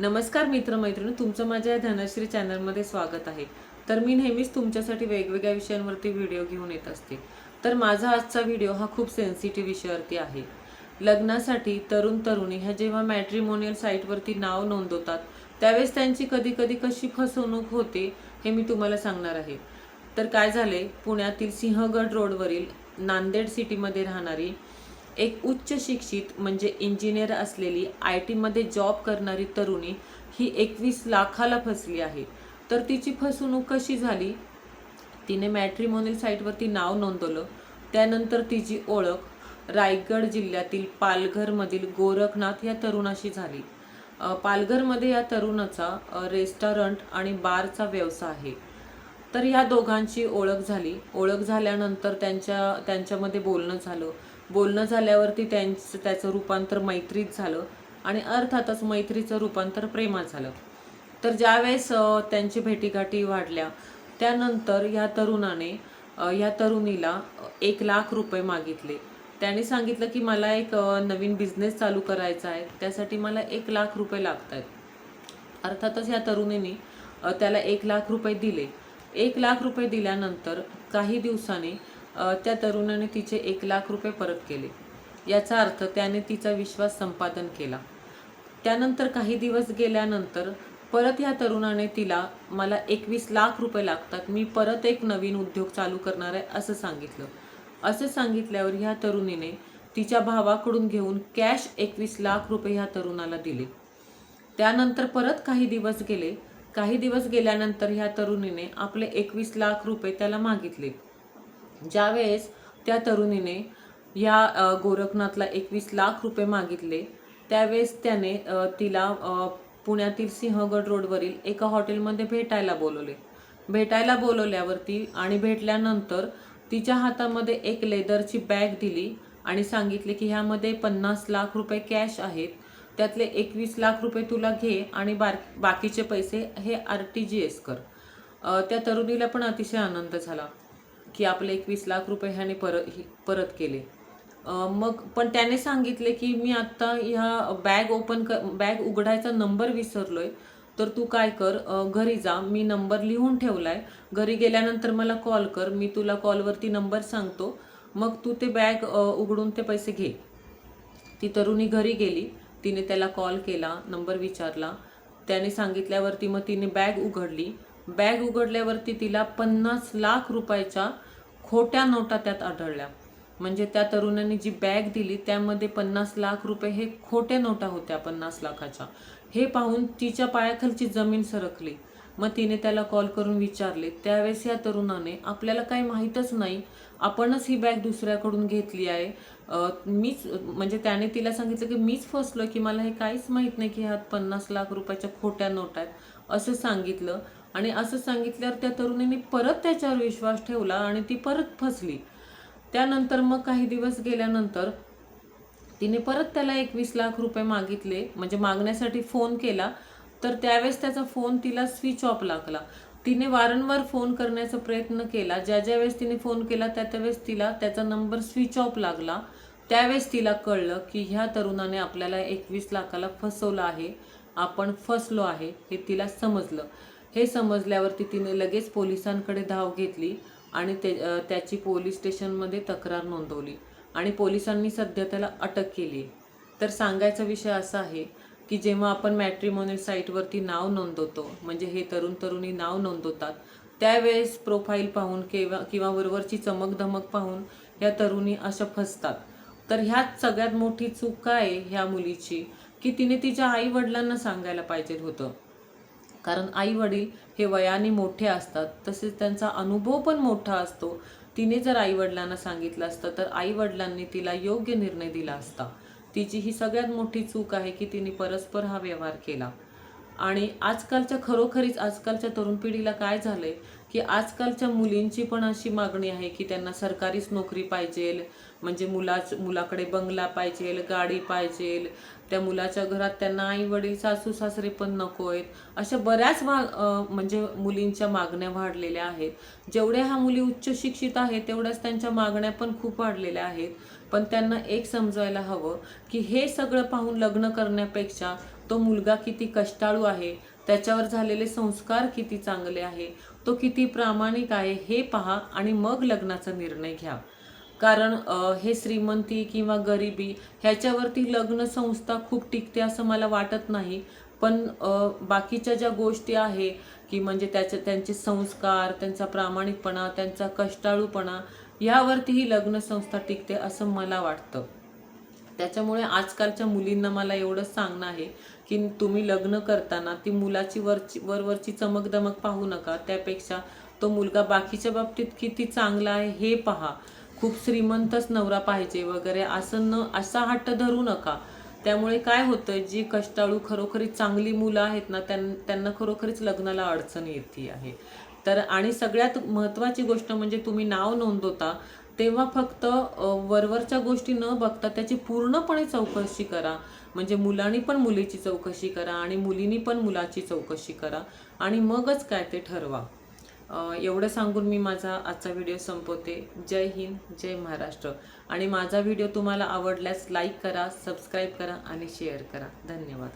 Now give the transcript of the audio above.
नमस्कार मित्रमैत्रिणी, तुमचं माझ्या धनश्री चॅनलमध्ये स्वागत आहे। तर मी नेहमीच तुमच्यासाठी वेगवेगळ्या विषयांवरती व्हिडिओ घेऊन येत असते। तर माझा आजचा व्हिडिओ हा खूप सेन्सिटिव्ह विषयावरती आहे। लग्नासाठी तरुण तरुणी ह्या जेव्हा मॅट्रिमोनियल साईटवरती नाव नोंदवतात त्यावेळेस त्यांची कधी कधी कशी फसवणूक होते हे मी तुम्हाला सांगणार आहे। तर काय झाले, पुण्यातील सिंहगड रोडवरील नांदेड सिटीमध्ये राहणारी एक उच्च शिक्षित म्हणजे इंजिनियर असलेली आय टीमध्ये जॉब करणारी तरुणी ही 21 लाखाला फसली आहे। तर तिची फसवणूक कशी झाली? तिने मॅट्रिमोनियल साईटवरती नाव नोंदवलं, त्यानंतर तिची ओळख रायगड जिल्ह्यातील पालघरमधील गोरखनाथ या तरुणाशी झाली। पालघरमध्ये या तरुणाचा रेस्टॉरंट आणि बारचा व्यवसाय आहे। तर या दोघांची ओळख झाली। ओळख झाल्यानंतर त्यांच्यामध्ये बोलणं झाल्यावरती त्याचं रूपांतर मैत्रीत झालं आणि अर्थातच मैत्रीचं रूपांतर प्रेमात झालं। तर ज्यावेळेस त्यांची भेटीगाठी वाढल्या त्यानंतर या तरुणीला 1 लाख रुपये मागितले। त्याने सांगितलं की मला एक नवीन बिझनेस चालू करायचा आहे, त्यासाठी मला 1 लाख रुपये लागत आहेत। अर्थातच या तरुणीने त्याला 1 लाख रुपये दिले। 1 लाख रुपये दिल्यानंतर काही दिवसांनी त्या तरुणाने तिचे 1 लाख रुपये परत केले। याचा अर्थ त्याने तिचा विश्वास संपादन केला। त्यानंतर काही दिवस गेल्यानंतर परत या तरुणाने तिला मला 21 लाख रुपये लागतात, मी परत एक नवीन उद्योग चालू करणार आहे असं सांगितलं। असं सांगितल्यावर ह्या तरुणीने तिच्या भावाकडून घेऊन कॅश 21 लाख रुपये ह्या तरुणाला दिले। त्यानंतर परत काही दिवस गेले। काही दिवस गेल्यानंतर ह्या तरुणीने आपले 21 लाख रुपये त्याला मागितले। ज्यावेळेस त्या तरुणीने या गोरखनाथला 21 लाख रुपये मागितले त्यावेळेस त्याने तिला पुण्यातील सिंहगड रोडवरील एका हॉटेलमध्ये भेटायला बोलवल्यावरती आणि भेटल्यानंतर तिच्या हातामध्ये एक लेदरची बॅग दिली आणि सांगितले की ह्यामध्ये 50 लाख रुपये कॅश आहेत, त्यातले 21 लाख रुपये तुला घे आणि बाकीचे पैसे हे RTGS कर। त्या तरुणीला पण अतिशय आनंद झाला की आपले 21 लाख रुपये ह्याने परत केले। मग पण त्याने सांगितले की मी आता ह्या बॅग उघडायचा नंबर विसरलोय, तर तू काय कर, घरी जा, मी नंबर लिहून ठेवलाय, घरी गेल्यानंतर मला कॉल कर, मी तुला कॉलवरती नंबर सांगतो, मग तू ते बॅग उघडून ते पैसे घे। ती तरुणी घरी गेली, तिने त्याला कॉल केला, नंबर विचारला, त्याने सांगितल्यावरती मग तिने बॅग उघडली। बॅग उघडल्यावरती तिला 50 लाख रुपयाच्या खोट्या नोटा त्यात आढळल्या। म्हणजे त्या तरुणाने जी बॅग दिली त्यामध्ये 50 लाख रुपये हे खोट्या नोटा होत्या 50 लाखाच्या। हे पाहून तिच्या पायाखालची जमीन सरकली। मग तिने त्याला कॉल करून विचारले, त्यावेळेस या तरुणाने आपल्याला काही माहीतच नाही, आपणच ही बॅग दुसऱ्याकडून घेतली आहे, मीच म्हणजे त्याने तिला सांगितलं की मीच फसलो की मला हे काहीच माहीत नाही की ह्यात 50 लाख रुपयाच्या खोट्या नोट आहेत असं सांगितलं। आणि असं सांगितल्यावर त्या तरुणीने परत त्याच्यावर विश्वास ठेवला आणि ती परत फसली। त्यानंतर मग काही दिवस गेल्यानंतर तिने परत त्याला 21 लाख रुपये मागितले, म्हणजे मागण्यासाठी फोन केला, तर त्यावेळेस त्याचा फोन तिला स्विच ऑफ लागला। तिने वारंवार फोन करण्याचा प्रयत्न केला, ज्या वेळेस तिने फोन केला त्यावेळेस तिला त्याचा नंबर स्विच ऑफ लागला। त्यावेळेस तिला कळलं की ह्या तरुणाने आपल्याला 21 लाखाला फसवलं आहे, आपण फसलो आहे हे तिला समजलं। हे समजल्यावरती तिने लगेच पोलिसांकडे धाव घेतली आणि त्याची पोलीस स्टेशनमध्ये तक्रार नोंदवली आणि पोलिसांनी सध्या त्याला अटक केली। तर सांगायचा विषय असा आहे की जेव्हा आपण मॅट्रिमोनियल साईटवरती नाव नोंदवतो, म्हणजे हे तरुण तरुणी नाव नोंदवतात, त्यावेळेस प्रोफाईल पाहून किंवा वरवरची चमकधमक पाहून ह्या तरुणी अशा फसतात। तर ह्यात सगळ्यात मोठी चूक काय आहे ह्या मुलीची, की तिने तिच्या आई वडिलांना सांगायला पाहिजे होतं। कारण आई वडील हे वयाने मोठे असतात, तसेच त्यांचा अनुभव पण मोठा असतो। तिने जर आई वडिलांना सांगितलं असतं तर आई वडिलांनी तिला योग्य निर्णय दिला असता। तिची ही सगळ्यात मोठी चूक आहे की तिने परस्पर हा व्यवहार केला। आणि खरोखरीच आजकालच्या तरुण पिढीला काय झालंय की आजकालच्या मुलींची पण अशी मागणी आहे की त्यांना सरकारीच नोकरी पाहिजे, म्हणजे मुलाकडे बंगला पाहिजे, गाडी पाहिजे, त्या मुलाच्या घरात त्यांना आई वडील सासू सासरे पण नको आहेत, अशा बऱ्याच म्हणजे मुलींच्या मागण्या वाढलेल्या आहेत। जेवढ्या ह्या मुली उच्च शिक्षित आहेत तेवढ्याच त्यांच्या मागण्या पण खूप वाढलेल्या आहेत। पण त्यांना एक समजायला हवं की हे सगळं पाहून लग्न करण्यापेक्षा तो मुलगा किती कष्टाळू आहे, त्याच्यावर झालेले संस्कार किती चांगले आहे, तो किती प्रामाणिक आहे हे पहा आणि मग लग्नाचा निर्णय घ्या. कारण हे श्रीमंती किंवा गरिबी ह्याच्यावरती लग्न संस्था खूप टिकते असं मला वाटत नाही. पण बाकीच्या ज्या गोष्टी आहे की म्हणजे त्यांचे संस्कार, त्यांचा प्रामाणिकपणा, त्यांचा कष्टाळूपणा यावरती ही लग्न संस्था टिकते असं मला वाटतं. त्याच्यामुळे आजकालच्या मुलींना मला एवढंच सांगणं आहे की तुम्ही लग्न करताना ती मुलाची वरवरची चमकदमक पाहू नका. त्यापेक्षा तो मुलगा बाकीच्या बाबतीत किती चांगला आहे हे पहा. खूप श्रीमंतच नवरा पाहिजे वगैरे असा हट्ट धरू नका. त्यामुळे काय होतं, जी कष्टाळू खरोखरीच चांगली मुलं आहेत ना, त्यांना खरोखरीच लग्नाला अडचण येते आहे. तर आणि सगळ्यात महत्त्वाची गोष्ट म्हणजे तुम्ही नाव नोंदवता तेव्हा फक्त वरवरच्या गोष्टी न बघता त्याची पूर्णपणे चौकशी करा. म्हणजे मुलांनी पण मुलीची चौकशी करा आणि मुलींनी पण मुलाची चौकशी करा आणि मगच काय ते ठरवा. एवढं सांगून मी माझा आजचा व्हिडिओ संपवते. जय हिंद, जय महाराष्ट्र. आणि माझा व्हिडिओ तुम्हाला आवडल्यास लाईक करा, सबस्क्राईब करा आणि शेअर करा. धन्यवाद.